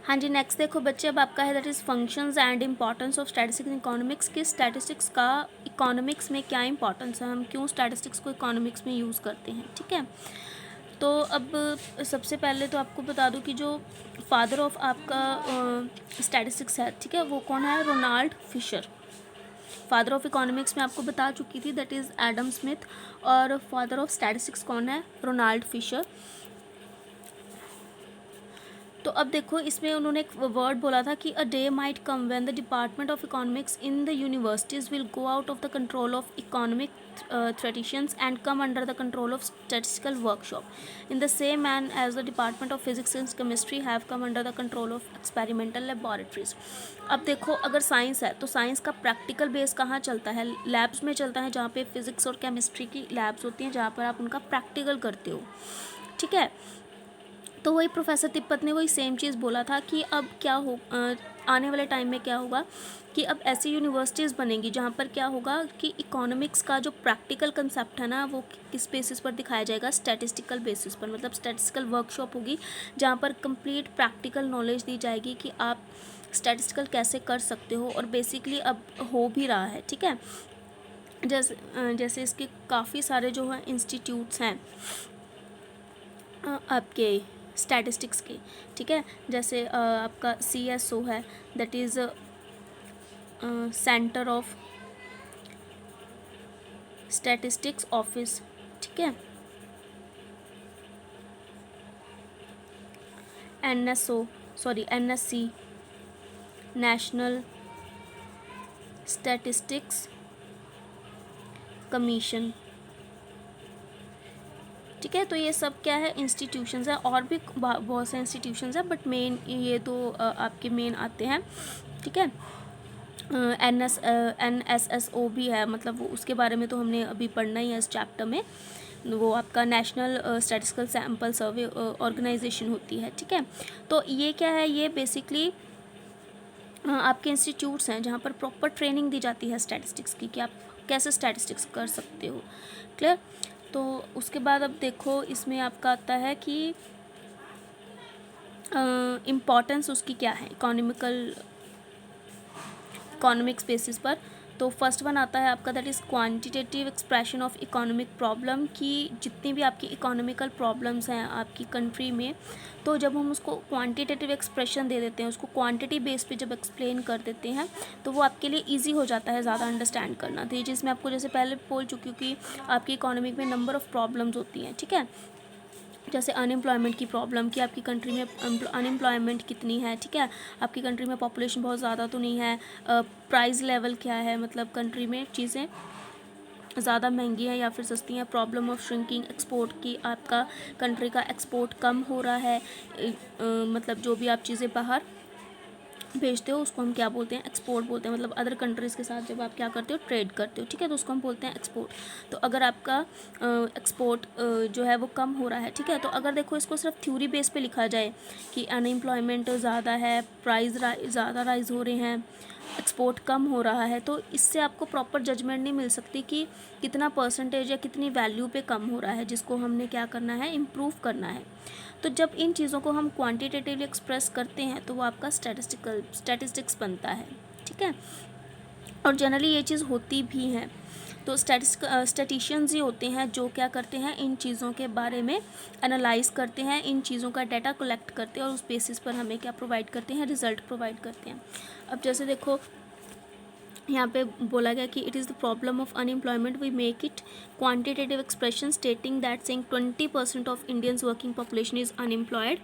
हाँ जी, नेक्स्ट देखो बच्चे, अब आपका है that is functions and importance of statistics in economics, कि स्टैटिस्टिक्स का इकोनॉमिक्स में क्या इंपॉर्टेंस है, हम क्यों स्टैटिस्टिक्स को इकोनॉमिक्स में यूज़ करते हैं, ठीक है। तो अब सबसे पहले तो आपको बता दूं कि जो फादर ऑफ आपका स्टैटिस्टिक्स है, ठीक है, वो कौन है, Ronald Fisher. Father of economics में आपको बता चुकी थी, दैट इज़ एडम स्मिथ, और फादर ऑफ स्टैटिस्टिक्स कौन है, रोनाल्ड फिशर। तो अब देखो इसमें उन्होंने एक वर्ड बोला था कि a day might come when the department of economics in the universities will go out of the control of economic theoreticians and come under the control of statistical workshop in the same manner as the department of physics and chemistry have come under the control of experimental laboratories। अब देखो अगर science है तो science का practical base कहाँ चलता है, labs में चलता है, जहाँ पे फिजिक्स और केमिस्ट्री की लैब्स होती हैं, जहाँ पर आप उनका प्रैक्टिकल करते हो, ठीक है। तो वही प्रोफेसर तिब्बत ने वही सेम चीज़ बोला था कि अब क्या हो आने वाले टाइम में क्या होगा कि अब ऐसी यूनिवर्सिटीज़ बनेंगी जहाँ पर क्या होगा कि इकोनॉमिक्स का जो प्रैक्टिकल कंसेप्ट है ना, वो किस बेसिस पर दिखाया जाएगा, स्टैटिस्टिकल बेसिस पर, मतलब स्टैटिस्टिकल वर्कशॉप होगी जहाँ पर कंप्लीट प्रैक्टिकल नॉलेज दी जाएगी कि आप स्टैटिस्टिकल कैसे कर सकते हो, और बेसिकली अब हो भी रहा है, ठीक है। जैसे इसके काफ़ी सारे जो है इंस्टीट्यूट्स हैं आपके स्टैटिस्टिक्स के, ठीक है। जैसे आपका CSO है, that is centre of statistics office, ठीक है। NSC, नेशनल स्टैटिस्टिक्स कमीशन, ठीक है। तो ये सब क्या है, इंस्टीट्यूशंस है, और भी बहुत से इंस्टीट्यूशंस है, बट मेन ये तो आपके मेन आते हैं, ठीक है। NSSO भी है, मतलब वो उसके बारे में तो हमने अभी पढ़ना ही है इस चैप्टर में, वो आपका नेशनल स्टैटिस्टिकल सैम्पल सर्वे ऑर्गेनाइजेशन होती है, ठीक है। तो ये क्या है, ये बेसिकली आपके इंस्टीट्यूट्स हैं जहाँ पर प्रॉपर ट्रेनिंग दी जाती है स्टैटिस्टिक्स की, कि आप कैसे स्टैटिस्टिक्स कर सकते हो, क्लियर। तो उसके बाद अब देखो इसमें आपका आता है कि इम्पॉर्टेंस उसकी क्या है इकोनॉमिक्स बेसिस पर। तो फर्स्ट वन आता है आपका that is quantitative expression of economic problem, कि जितनी भी आपकी इकोनॉमिकल प्रॉब्लम्स हैं आपकी कंट्री में, तो जब हम उसको क्वांटिटेटिव एक्सप्रेशन दे देते हैं, उसको क्वांटिटी बेस पे जब एक्सप्लेन कर देते हैं, तो वो आपके लिए ईजी हो जाता है ज़्यादा अंडरस्टैंड करना। तो ये चीज़ मैं आपको जैसे पहले बोल चुकी हूँ कि आपकी इकोनॉमिक में नंबर ऑफ़ प्रॉब्लम्स होती हैं, ठीक है। जैसे अनएम्प्लॉयमेंट की प्रॉब्लम, कि आपकी कंट्री में अनएम्प्लॉयमेंट कितनी है, ठीक है, आपकी कंट्री में पॉपुलेशन बहुत ज़्यादा तो नहीं है, प्राइस लेवल क्या है, मतलब कंट्री में चीज़ें ज़्यादा महंगी है या फिर सस्ती हैं, प्रॉब्लम ऑफ श्रिंकिंग एक्सपोर्ट, की आपका कंट्री का एक्सपोर्ट कम हो रहा है, मतलब जो भी आप चीज़ें बाहर भेजते हो उसको हम क्या बोलते हैं, एक्सपोर्ट बोलते हैं, मतलब अदर कंट्रीज़ के साथ जब आप क्या करते हो, ट्रेड करते हो, ठीक है, तो उसको हम बोलते हैं एक्सपोर्ट। तो अगर आपका एक्सपोर्ट जो है वो कम हो रहा है, ठीक है, तो अगर देखो इसको सिर्फ थ्योरी बेस पे लिखा जाए कि अनएम्प्लॉयमेंट ज़्यादा है, प्राइस ज़्यादा राइज हो रहे हैं, एक्सपोर्ट कम हो रहा है, तो इससे आपको प्रॉपर जजमेंट नहीं मिल सकती कि कितना परसेंटेज या कितनी वैल्यू पे कम हो रहा है, जिसको हमने क्या करना है, इम्प्रूव करना है। तो जब इन चीज़ों को हम क्वांटिटेटिवली एक्सप्रेस करते हैं तो वो आपका स्टैटिस्टिक्स बनता है, ठीक है। और जनरली ये चीज़ होती भी है। तो स्टैटिशियंस ही होते हैं जो क्या करते हैं, इन चीज़ों के बारे में एनालाइज करते हैं, इन चीज़ों का डाटा कलेक्ट करते हैं और उस बेसिस पर हमें क्या प्रोवाइड करते हैं, रिजल्ट प्रोवाइड करते हैं। अब जैसे देखो यहाँ पे बोला गया कि it is the problem of unemployment, we make it quantitative expression stating that saying 20% of Indians working population is unemployed,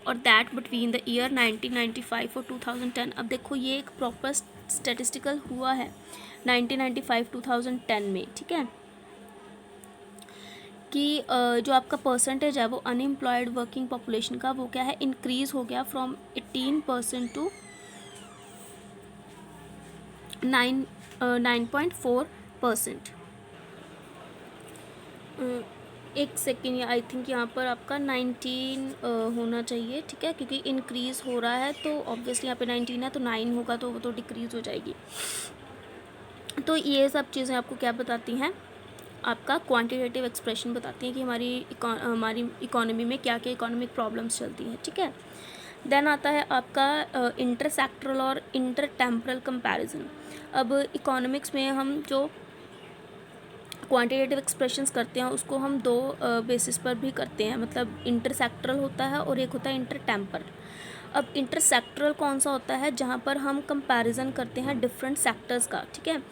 और दैट बिटवीन द ईयर 1995 और 2010। अब देखो ये एक प्रॉपर स्टेटिस्टिकल हुआ है 1995-2010 में, ठीक है, कि जो आपका परसेंटेज है वो अनएम्प्लॉयड वर्किंग पॉपुलेशन का वो क्या है, इंक्रीज़ हो गया फ्रॉम 18% टू 9.4%। एक सेकेंड, आई थिंक यहाँ पर आपका 19 होना चाहिए, ठीक है, क्योंकि इंक्रीज़ हो रहा है तो ऑब्वियसली यहाँ पे 19 है तो 9 होगा, तो वो तो डिक्रीज़ हो जाएगी। तो ये सब चीज़ें आपको क्या बताती हैं, आपका क्वांटिटेटिव एक्सप्रेशन बताती हैं कि हमारी इकोनॉमी में क्या क्या इकोनॉमिक प्रॉब्लम्स चलती हैं, ठीक है। देन आता है आपका इंटर सेक्टरल और इंटर टेम्परल कंपैरिजन। अब इकोनॉमिक्स में हम जो क्वांटिटेटिव एक्सप्रेशंस करते हैं उसको हम दो बेसिस पर भी करते हैं, मतलब इंटर सेक्टरल होता है और एक होता है इंटर टेम्परल। अब इंटर सेक्टरल कौन सा होता है, जहाँ पर हम कंपैरिजन करते हैं डिफरेंट सेक्टर्स का, ठीक है।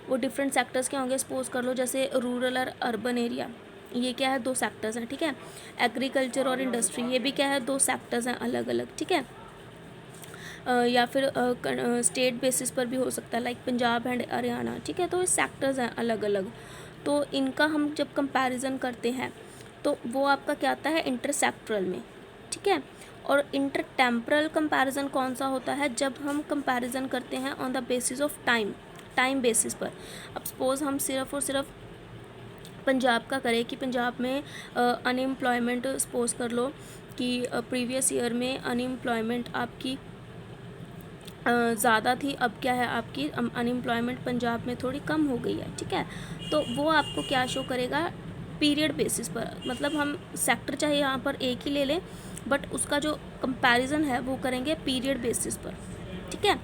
वो डिफरेंट सेक्टर्स क्या होंगे, सपोज कर लो जैसे रूरल और अर्बन एरिया, ये क्या है, दो सेक्टर्स हैं, ठीक है। एग्रीकल्चर और इंडस्ट्री, ये भी क्या है, दो सेक्टर्स हैं अलग अलग, ठीक है। या फिर स्टेट बेसिस पर भी हो सकता है, लाइक पंजाब एंड हरियाणा, ठीक है। तो सेक्टर्स हैं अलग अलग, तो इनका हम जब कंपैरिजन करते हैं तो वो आपका क्या आता है, इंटर सेक्टरल में, ठीक है। और इंटर टेम्परल कंपैरिजन कौन सा होता है, जब हम कंपैरिजन करते हैं on the basis of time basis पर। अब सपोज़ हम सिर्फ और सिर्फ पंजाब का करें कि पंजाब में अनएम्प्लॉयमेंट, सपोज कर लो कि प्रीवियस ईयर में अनएम्प्लॉयमेंट आपकी ज़्यादा थी, अब क्या है आपकी अनएम्प्लॉयमेंट पंजाब में थोड़ी कम हो गई है, ठीक है। तो वो आपको क्या शो करेगा, पीरियड बेसिस पर, मतलब हम सेक्टर चाहे यहाँ पर एक ही ले लें बट उसका जो कंपैरिजन है वो करेंगे पीरियड बेसिस पर, ठीक है।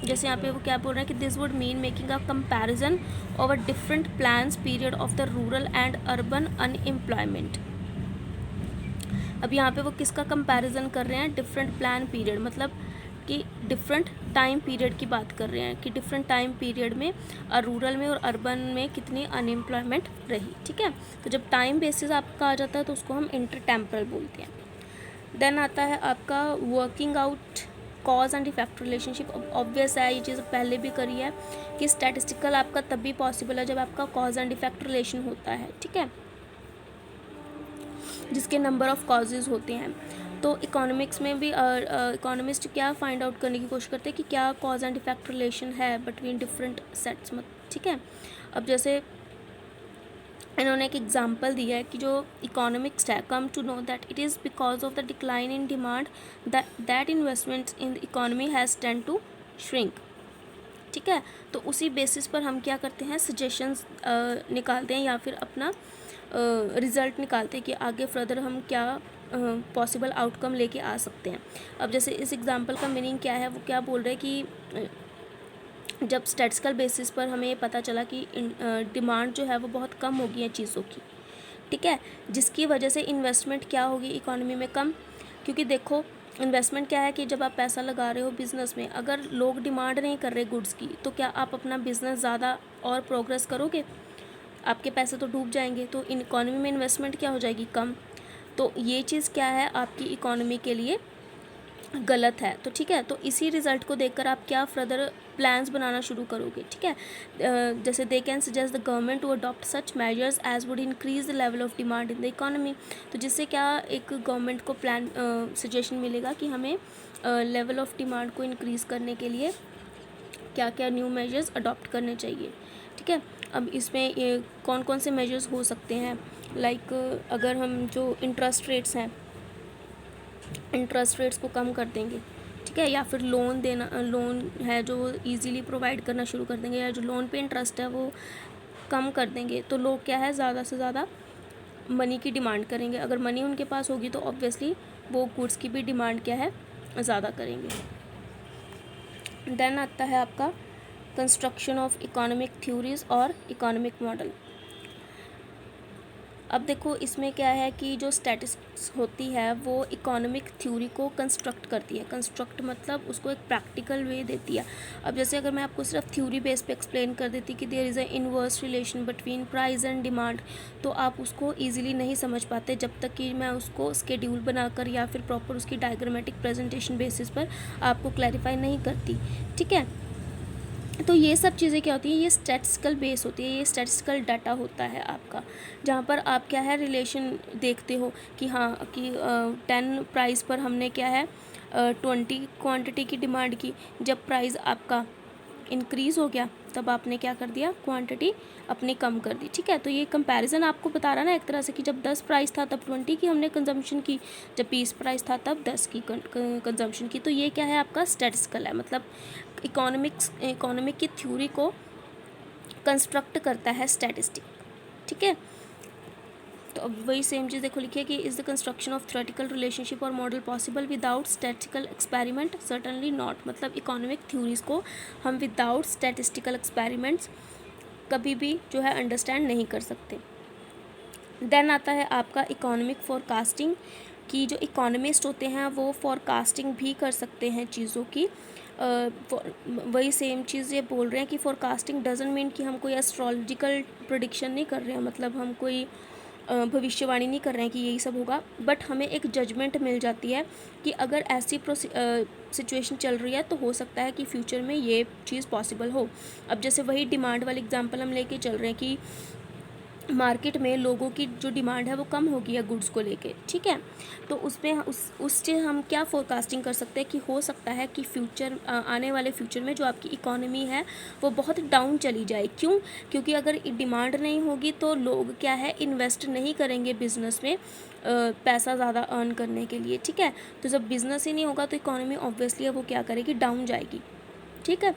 जैसे यहाँ पे वो क्या बोल रहे हैं कि this would mean making a comparison over different plans period of the rural and urban unemployment. अब यहाँ पे वो किसका कंपैरिजन कर रहे हैं, डिफरेंट प्लान पीरियड, मतलब कि डिफरेंट टाइम पीरियड की बात कर रहे हैं कि डिफरेंट टाइम पीरियड में रूरल में और अर्बन में कितनी अनएम्प्लॉयमेंट रही, ठीक है। तो जब टाइम बेसिस आपका आ जाता है तो उसको हम इंटर टेम्परल बोलते हैं। देन आता है आपका working out cause and effect relationship. Obvious है, ये चीज़ पहले भी करी है कि स्टैटिस्टिकल आपका तभी पॉसिबल है जब आपका कॉज एंड इफेक्ट रिलेशन होता है, ठीक है, जिसके नंबर ऑफ कॉजेज़ होते हैं। तो इकोनॉमिक्स में भी इकोनॉमिस्ट क्या फाइंड आउट करने की कोशिश करते हैं कि क्या कॉज एंड इफेक्ट रिलेशन है बिटवीन डिफरेंट सेट्स, ठीक है। अब जैसे इन्होंने एक एग्जांपल दिया है कि जो इकोनॉमिक्स है, come to know that it is because of the decline in demand that investments in the economy has tend to shrink, ठीक है। तो उसी बेसिस पर हम क्या करते हैं, सजेशंस निकालते हैं या फिर अपना रिज़ल्ट निकालते हैं कि आगे फर्दर हम क्या पॉसिबल आउटकम लेके आ सकते हैं। अब जैसे इस एग्जांपल का मीनिंग क्या है, वो क्या बोल रहे हैं कि जब स्टैटिस्टिकल बेसिस पर हमें ये पता चला कि डिमांड जो है वो बहुत कम हो गई है चीज़ों की, ठीक है, जिसकी वजह से इन्वेस्टमेंट क्या होगी इकोनॉमी में, कम। क्योंकि देखो इन्वेस्टमेंट क्या है कि जब आप पैसा लगा रहे हो बिज़नेस में, अगर लोग डिमांड नहीं कर रहे गुड्स की, तो क्या आप अपना बिज़नेस ज़्यादा और प्रोग्रेस करोगे, आपके पैसे तो डूब जाएंगे। तो इन इकोनॉमी में इन्वेस्टमेंट क्या हो जाएगी, कम। तो ये चीज़ क्या है आपकी इकोनॉमी के लिए गलत है, तो ठीक है। तो इसी रिज़ल्ट को देखकर आप क्या फर्दर प्लान्स बनाना शुरू करोगे, ठीक है। जैसे they can suggest the government to adopt such measures as would increase the level of demand in the economy. तो जिससे क्या एक गवर्नमेंट को प्लान सजेशन मिलेगा कि हमें लेवल ऑफ डिमांड को इंक्रीज़ करने के लिए क्या क्या न्यू मेजर्स अडॉप्ट करने चाहिए, ठीक है। अब इसमें ये कौन कौन से मेजर्स हो सकते हैं, लाइक अगर हम जो इंटरेस्ट रेट्स हैं, इंटरेस्ट रेट्स को कम कर देंगे, ठीक है, या फिर लोन देना, लोन है जो इजीली प्रोवाइड करना शुरू कर देंगे, या जो लोन पे इंटरेस्ट है वो कम कर देंगे, तो लोग क्या है ज़्यादा से ज़्यादा मनी की डिमांड करेंगे। अगर मनी उनके पास होगी तो ऑब्वियसली वो गुड्स की भी डिमांड क्या है, ज़्यादा करेंगे। देन आता है आपका कंस्ट्रक्शन ऑफ इकोनॉमिक थ्योरीज और इकोनॉमिक मॉडल। अब देखो इसमें क्या है कि जो स्टैटिस्टिक्स होती है वो इकोनॉमिक थ्योरी को कंस्ट्रक्ट करती है। कंस्ट्रक्ट मतलब उसको एक प्रैक्टिकल वे देती है। अब जैसे अगर मैं आपको सिर्फ थ्योरी बेस पे एक्सप्लेन कर देती कि there is a inverse relation between price and demand, तो आप उसको ईजिली नहीं समझ पाते जब तक कि मैं उसको स्केड्यूल बनाकर या फिर प्रॉपर उसकी डायग्रामेटिक प्रेजेंटेशन बेसिस पर आपको क्लैरिफाई नहीं करती, ठीक है। तो ये सब चीज़ें क्या होती है, ये स्टैटिस्टिकल बेस होती है, ये स्टैटिस्टिकल डाटा होता है आपका, जहाँ पर आप क्या है रिलेशन देखते हो कि हाँ कि 10 प्राइस पर हमने क्या है 20 क्वांटिटी की डिमांड की। जब प्राइस आपका इंक्रीज़ हो गया तब आपने क्या कर दिया, क्वांटिटी अपनी कम कर दी, ठीक है। तो ये कंपैरिजन आपको बता रहा ना एक तरह से कि जब 10 प्राइस था तब 20 की हमने कंजम्पशन की, जब 20 प्राइस था तब 10 की कंजम्पशन की। तो ये क्या है आपका स्टैटिस्टिकल है, मतलब इकोनॉमिक की थ्योरी को कंस्ट्रक्ट करता है स्टैटिस्टिक, ठीक है। तो अब वही सेम चीज़ देखो लिखिए कि is the construction of theoretical relationship और model possible without statistical experiment, certainly not. मतलब इकोनॉमिक थ्योरीज को हम विदाउट स्टैटिस्टिकल एक्सपेरिमेंट्स कभी भी जो है अंडरस्टैंड नहीं कर सकते। देन आता है आपका इकोनॉमिक फोरकास्टिंग, कि जो इकोनॉमिस्ट होते हैं वो फोरकास्टिंग भी कर सकते हैं चीज़ों की। वही सेम चीज़ ये बोल रहे हैं कि फोरकास्टिंग डजंट मीन कि हम कोई एस्ट्रोलॉजिकल प्रेडिक्शन नहीं कर रहे हैं, मतलब हम कोई भविष्यवाणी नहीं कर रहे हैं कि यही सब होगा, बट हमें एक जजमेंट मिल जाती है कि अगर ऐसी सिचुएशन चल रही है तो हो सकता है कि फ्यूचर में ये चीज़ पॉसिबल हो। अब जैसे वही डिमांड वाली एग्जांपल हम लेके चल रहे हैं कि मार्केट में लोगों की जो डिमांड है वो कम हो गई है गुड्स को लेके, ठीक है। तो उसमें उससे हम क्या फोरकास्टिंग कर सकते हैं कि हो सकता है कि फ्यूचर आने वाले फ्यूचर में जो आपकी इकोनॉमी है वो बहुत डाउन चली जाए। क्यों? क्योंकि अगर डिमांड नहीं होगी तो लोग क्या है इन्वेस्ट नहीं करेंगे बिज़नेस में पैसा ज़्यादा अर्न करने के लिए, ठीक है। तो जब बिज़नेस ही नहीं होगा तो इकोनॉमी ऑब्वियसली वो क्या करेगी, डाउन जाएगी, ठीक है।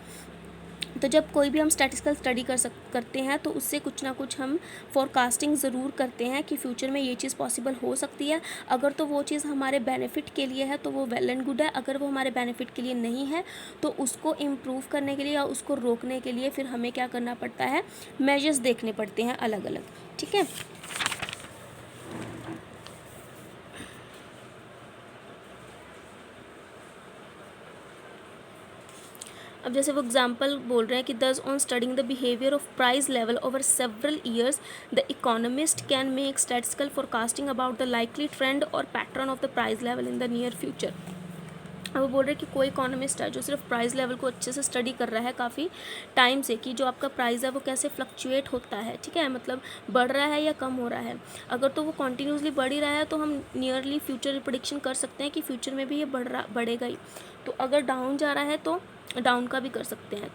तो जब कोई भी हम स्टैटिस्टिकल स्टडी करते हैं तो उससे कुछ ना कुछ हम फोरकास्टिंग ज़रूर करते हैं कि फ्यूचर में ये चीज़ पॉसिबल हो सकती है। अगर तो वो चीज़ हमारे बेनिफिट के लिए है तो वो वेल एंड गुड है, अगर वो हमारे बेनिफिट के लिए नहीं है तो उसको इम्प्रूव करने के लिए या उसको रोकने के लिए फिर हमें क्या करना पड़ता है, मेजर्स देखने पड़ते हैं अलग अलग, ठीक है। अब जैसे वो एग्जाम्पल बोल रहे हैं कि thus on studying the behaviour of price level over several years the economist can make statistical forecasting about the likely trend और pattern of the price level in the near future. अब वो बोल रहे हैं कि कोई इकोनॉमिस्ट है जो सिर्फ प्राइस लेवल को अच्छे से स्टडी कर रहा है काफ़ी टाइम से कि जो आपका प्राइस है वो कैसे फ्लक्चुएट होता है, ठीक है, मतलब बढ़ रहा है या कम हो रहा है। अगर तो वो कॉन्टीन्यूसली बढ़ ही रहा है तो हम नियरली फ्यूचर प्रेडिक्शन कर सकते हैं कि फ्यूचर में भी ये बढ़ेगा ही। तो अगर डाउन जा रहा है तो डाउन का भी कर सकते हैं।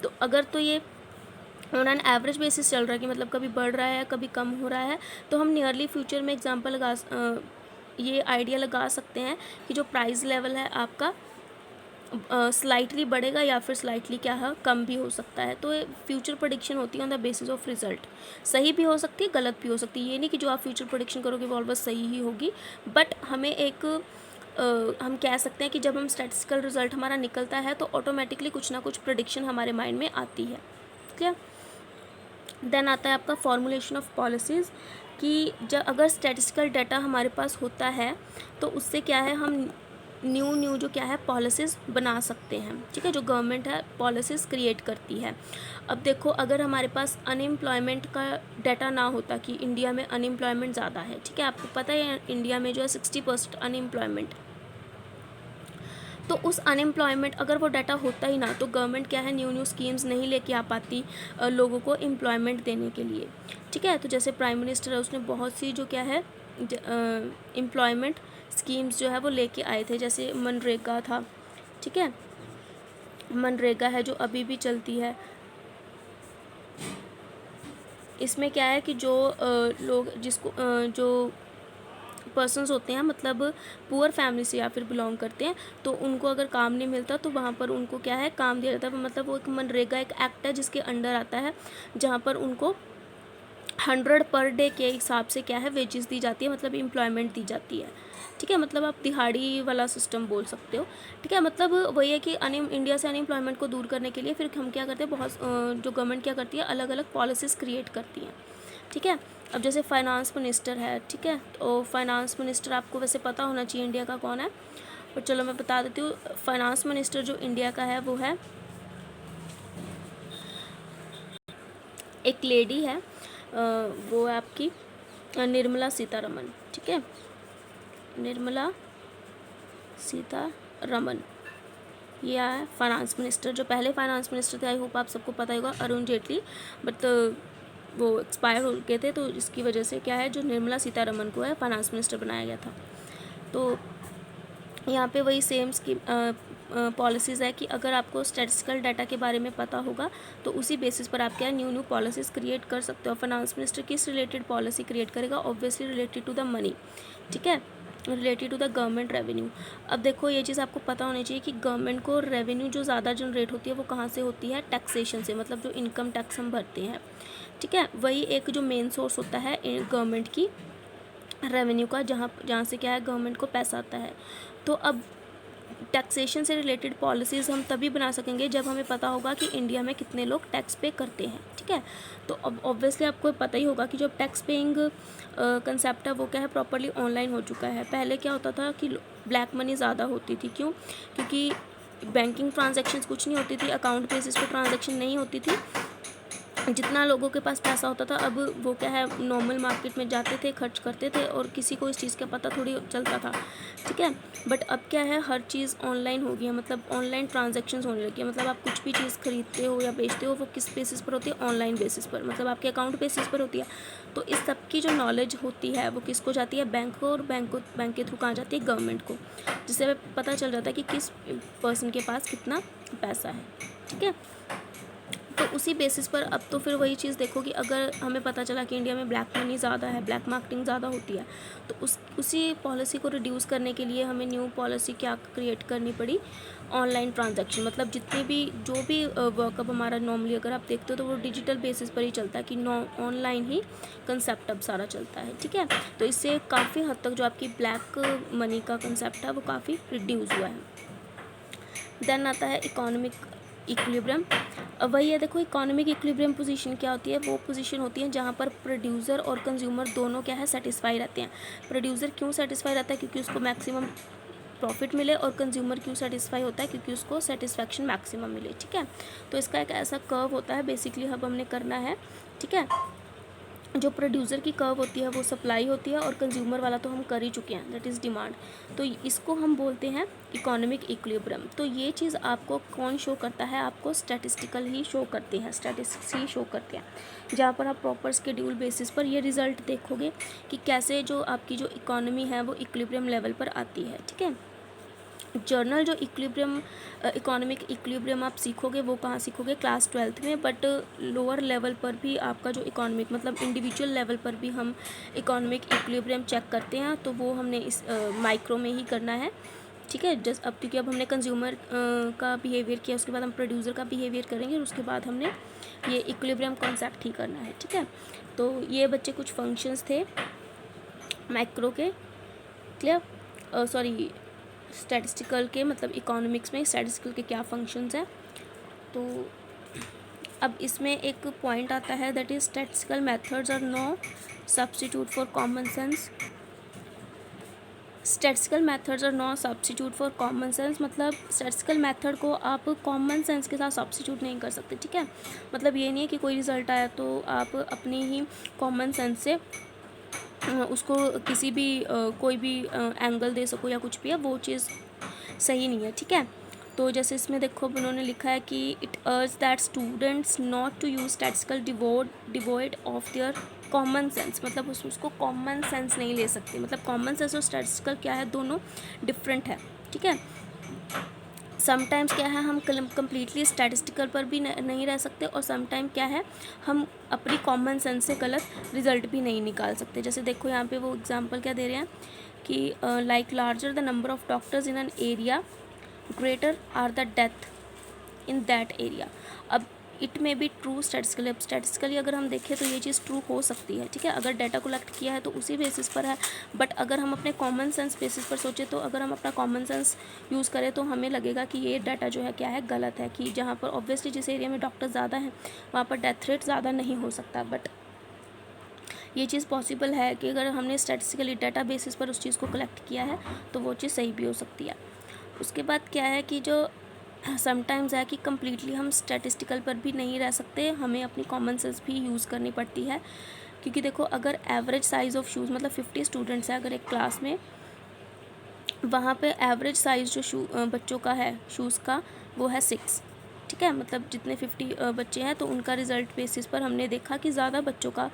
तो अगर तो ये ऑन एन एवरेज बेसिस चल रहा है कि मतलब कभी बढ़ रहा है कभी कम हो रहा है, तो हम नियरली फ्यूचर में एग्जांपल ये आइडिया लगा सकते हैं कि जो प्राइस लेवल है आपका स्लाइटली बढ़ेगा या फिर स्लाइटली क्या है कम भी हो सकता है। तो फ्यूचर प्रेडिक्शन होती है on the basis of result, सही भी हो सकती है गलत भी हो सकती है। ये नहीं कि जो आप फ्यूचर प्रेडिक्शन करोगे वो ऑलवेज सही ही होगी, बट हमें एक हम कह सकते हैं कि जब हम स्टैटिस्टिकल रिजल्ट हमारा निकलता है तो ऑटोमेटिकली कुछ ना कुछ प्रेडिक्शन हमारे माइंड में आती है, क्लियर। देन आता है आपका फॉर्मुलेशन ऑफ पॉलिसीज़, कि जब अगर स्टैटिस्टिकल डाटा हमारे पास होता है तो उससे क्या है हम न्यू जो क्या है पॉलिसीज़ बना सकते हैं, ठीक है। जो गवर्नमेंट है पॉलिसीज़ क्रिएट करती है। अब देखो अगर हमारे पास अनएम्प्लॉयमेंट का डाटा ना होता कि इंडिया में अनएम्प्लॉयमेंट ज़्यादा है, ठीक है, आपको पता है इंडिया में जो है 60% अनएम्प्लॉयमेंट, तो उस अनएम्प्लॉयमेंट अगर वो डाटा होता ही ना तो गवर्नमेंट क्या है न्यू स्कीम्स नहीं लेके आ पाती लोगों को एम्प्लॉयमेंट देने के लिए, ठीक है। तो जैसे प्राइम मिनिस्टर है उसने बहुत सी जो क्या है एम्प्लॉयमेंट स्कीम्स जो है वो लेके आए थे, जैसे मनरेगा था, ठीक है, मनरेगा है जो अभी भी चलती है। इसमें क्या है कि जो लोग जिसको जो पर्सन्स होते हैं मतलब पुअर फैमिली से या फिर बिलोंग करते हैं तो उनको अगर काम नहीं मिलता तो वहाँ पर उनको क्या है काम दिया जाता है। मतलब वो एक मनरेगा एक एक्ट है जिसके अंडर आता है जहाँ पर उनको 100 पर डे के हिसाब से क्या है वेजेस दी जाती है, मतलब एम्प्लॉयमेंट दी जाती है, ठीक है। मतलब आप दिहाड़ी वाला सिस्टम बोल सकते हो, ठीक है। मतलब वही है कि इंडिया से अनएम्प्लॉयमेंट को दूर करने के लिए फिर हम क्या करते हैं बहुत जो गवर्नमेंट क्या करती है अलग अलग पॉलिसीज़ क्रिएट करती हैं, ठीक है। अब जैसे फाइनेंस मिनिस्टर है, ठीक है, तो फाइनेंस मिनिस्टर आपको वैसे पता होना चाहिए इंडिया का कौन है, पर चलो मैं बता देती हूँ। फाइनेंस मिनिस्टर जो इंडिया का है वो है एक लेडी है, वो है आपकी निर्मला सीतारमन, ठीक है, निर्मला सीतारमन ये है फाइनेंस मिनिस्टर। जो पहले फाइनेंस मिनिस्टर थे आई होप आप सबको पता होगा अरुण जेटली, बट वो एक्सपायर हो गए थे तो इसकी वजह से क्या है जो निर्मला सीतारमन को है फाइनेंस मिनिस्टर बनाया गया था। तो यहाँ पे वही सेम स्कीम पॉलिसीज़ है कि अगर आपको स्टैटिस्टिकल डाटा के बारे में पता होगा तो उसी बेसिस पर आप क्या न्यू पॉलिसीज़ क्रिएट कर सकते हो। फाइनेंस मिनिस्टर किस रिलेटेड पॉलिसी क्रिएट करेगा, obviously related to the money, ठीक है, related to the government revenue. अब देखो ये चीज़ आपको पता होनी चाहिए कि गवर्नमेंट को रेवेन्यू जो ज़्यादा जनरेट होती है वो कहाँ से होती है, टैक्सेशन से, मतलब जो इनकम टैक्स हम भरते हैं, ठीक है। वही एक जो मेन सोर्स होता है गवर्नमेंट की रेवेन्यू का, जहाँ जहाँ से क्या है गवर्नमेंट को पैसा आता है। तो अब टैक्सेशन से रिलेटेड पॉलिसीज़ हम तभी बना सकेंगे जब हमें पता होगा कि इंडिया में कितने लोग टैक्स पे करते हैं, ठीक है। तो अब ऑब्वियसली आपको पता ही होगा कि जो टैक्स पेइंग कंसेप्ट है वो क्या है प्रॉपर्ली ऑनलाइन हो चुका है। पहले क्या होता था कि ब्लैक मनी ज़्यादा होती थी, क्यों? क्योंकि बैंकिंग ट्रांजैक्शंस कुछ नहीं होती थी, अकाउंट बेसिस पे ट्रांजैक्शन नहीं होती थी, जितना लोगों के पास पैसा होता था अब वो क्या है नॉर्मल मार्केट में जाते थे, खर्च करते थे और किसी को इस चीज़ का पता थोड़ी चलता था, ठीक है। बट अब क्या है हर चीज़ ऑनलाइन हो गई है, मतलब ऑनलाइन ट्रांजैक्शंस होने लगी है। मतलब आप कुछ भी चीज़ खरीदते हो या बेचते हो वो किस बेसिस पर होती है? ऑनलाइन बेसिस पर, मतलब आपके अकाउंट बेसिस पर होती है। तो इस सब की जो नॉलेज होती है वो किसको जाती है? बैंक को, और बैंक के थ्रू कहाँ जाती है? गवर्नमेंट को, जिससे पता चल जाता है कि किस पर्सन के पास कितना पैसा है, ठीक है। तो उसी बेसिस पर अब तो फिर वही चीज़ देखो कि अगर हमें पता चला कि इंडिया में ब्लैक मनी ज़्यादा है, ब्लैक मार्केटिंग ज़्यादा होती है, तो उसी पॉलिसी को रिड्यूस करने के लिए हमें न्यू पॉलिसी क्या क्रिएट करनी पड़ी? ऑनलाइन ट्रांजैक्शन, मतलब जितनी भी जो भी वर्कअप हमारा नॉर्मली अगर आप देखते हो तो वो डिजिटल बेसिस पर ही चलता है, कि ऑनलाइन ही कंसेप्ट अब सारा चलता है, ठीक है। तो इससे काफ़ी हद तक जो आपकी ब्लैक मनी का कंसेप्ट है वो काफ़ी रिड्यूस हुआ है। देन आता है इकोनॉमिक इक्विलिब्रियम। वही है, देखो इकोनॉमिक इक्विलिब्रियम पोजीशन क्या होती है? वो पोजीशन होती है जहाँ पर प्रोड्यूसर और कंज्यूमर दोनों क्या है सेटिस्फाई रहते हैं। प्रोड्यूसर क्यों सेटिस्फाई रहता है? क्योंकि उसको मैक्सिमम प्रॉफिट मिले, और कंज्यूमर क्यों सेटिस्फाई होता है? क्योंकि उसको सेटिस्फैक्शन मैक्सिमम मिले, ठीक है। तो इसका एक ऐसा कर्व होता है बेसिकली, अब हमने करना है, ठीक है। जो प्रोड्यूसर की कर्व होती है वो सप्लाई होती है, और कंज्यूमर वाला तो हम कर ही चुके हैं, दैट इज़ डिमांड। तो इसको हम बोलते हैं इकोनॉमिक इक्विलिब्रियम। तो ये चीज़ आपको कौन शो करता है? आपको स्टैटिस्टिकल ही शो करते हैं, स्टैटिस्टिक्स ही शो करते हैं, जहाँ पर आप प्रॉपर शेड्यूल बेसिस पर ये रिजल्ट देखोगे कि कैसे जो आपकी जो इकोनॉमी है वो इक्विलिब्रियम लेवल पर आती है, ठीक है। जर्नल जो इक्विलिब्रियम इकोनॉमिक इक्विलिब्रियम आप सीखोगे वो कहाँ सीखोगे? क्लास 12th में। बट लोअर लेवल पर भी आपका जो इकोनॉमिक मतलब इंडिविजुअल लेवल पर भी हम इकोनॉमिक इक्विलिब्रियम चेक करते हैं, तो वो हमने इस माइक्रो में ही करना है, ठीक है। जस्ट अब क्योंकि अब हमने कंज्यूमर का बिहेवियर किया, उसके बाद हम प्रोड्यूसर का बिहेवियर करेंगे, और उसके बाद हमने ये इक्विलिब्रियम कॉन्सेप्ट ही करना है, ठीक है। तो ये बच्चे कुछ फंक्शंस थे माइक्रो के, क्लियर, सॉरी स्टैटिस्टिकल के, मतलब इकोनॉमिक्स में स्टैटिस्टिकल के क्या फंक्शंस हैं। तो अब इसमें एक पॉइंट आता है, that is statistical methods are no substitute for common sense. Statistical methods are no substitute for common sense, मतलब स्टैटिस्टिकल मेथड को आप कॉमन सेंस के साथ सब्स्टिट्यूट नहीं कर सकते, ठीक है। मतलब ये नहीं है कि कोई रिजल्ट आया तो आप अपनी ही कॉमन सेंस से उसको किसी भी कोई भी एंगल दे सको या कुछ भी है, वो चीज़ सही नहीं है, ठीक है। तो जैसे इसमें देखो उन्होंने लिखा है कि it urge that students not to use statistical devoid of their common sense, मतलब उसको कॉमन सेंस नहीं ले सकते। मतलब कॉमन सेंस और स्टैटिस्टिकल क्या है, दोनों डिफरेंट है, ठीक है। समटाइम्स क्या है हम कम्प्लीटली स्टैटिस्टिकल पर भी नहीं रह सकते, और समटाइम क्या है हम अपनी कॉमन सेंस से गलत रिजल्ट भी नहीं निकाल सकते। जैसे देखो यहाँ पे वो एग्जांपल क्या दे रहे हैं कि like larger the number of doctors in an area greater are the death in that area. अब it may be true statistically, अब स्टैटिस्टिकली अगर हम देखें तो ये चीज़ ट्रू हो सकती है, ठीक है, अगर डाटा कलेक्ट किया है तो उसी बेसिस पर है। बट अगर हम अपने कॉमन सेंस बेसिस पर सोचें, तो अगर हम अपना कॉमन सेंस यूज़ करें तो हमें लगेगा कि ये डाटा जो है क्या है, गलत है, कि जहाँ पर ऑब्वियसली जिस एरिया में डॉक्टर ज़्यादा हैं वहाँ पर डेथ रेट ज़्यादा नहीं हो सकता। बट ये चीज़ पॉसिबल है कि अगर हमने स्टैटिस्टिकली डाटा बेसिस पर उस चीज़ को कलेक्ट किया है तो वो चीज़ सही भी हो सकती है। उसके बाद क्या है कि जो समटाइम्स है कि कम्प्लीटली हम स्टैटिस्टिकल पर भी नहीं रह सकते, हमें अपनी कॉमन सेंस भी यूज़ करनी पड़ती है। क्योंकि देखो अगर एवरेज साइज़ ऑफ शूज़, मतलब 50 स्टूडेंट्स हैं अगर एक क्लास में, वहाँ पे एवरेज साइज़ जो बच्चों का है शूज़ का वो है 6, ठीक है। मतलब जितने 50 बच्चे हैं तो उनका रिज़ल्ट बेसिस पर हमने देखा कि ज़्यादा बच्चों का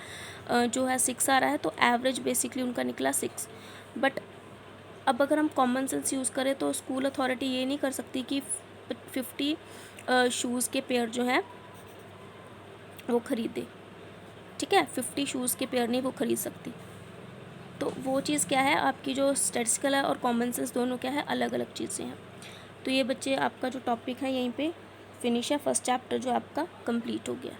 जो है 6 आ रहा है, तो एवरेज बेसिकली उनका निकला 6। बट अब अगर हम कॉमन सेंस यूज़ करें तो स्कूल अथॉरिटी ये नहीं कर सकती कि 50 शूज़ के पेयर जो हैं वो ख़रीदे, ठीक है, 50 शूज़ के पेयर नहीं वो ख़रीद सकती। तो वो चीज़ क्या है, आपकी जो स्टैटिस्टिकल है और कॉमन सेंस दोनों क्या है, अलग अलग चीज़ें हैं। तो ये बच्चे आपका जो टॉपिक है यहीं पे फिनिश है, फर्स्ट चैप्टर जो आपका कंप्लीट हो गया।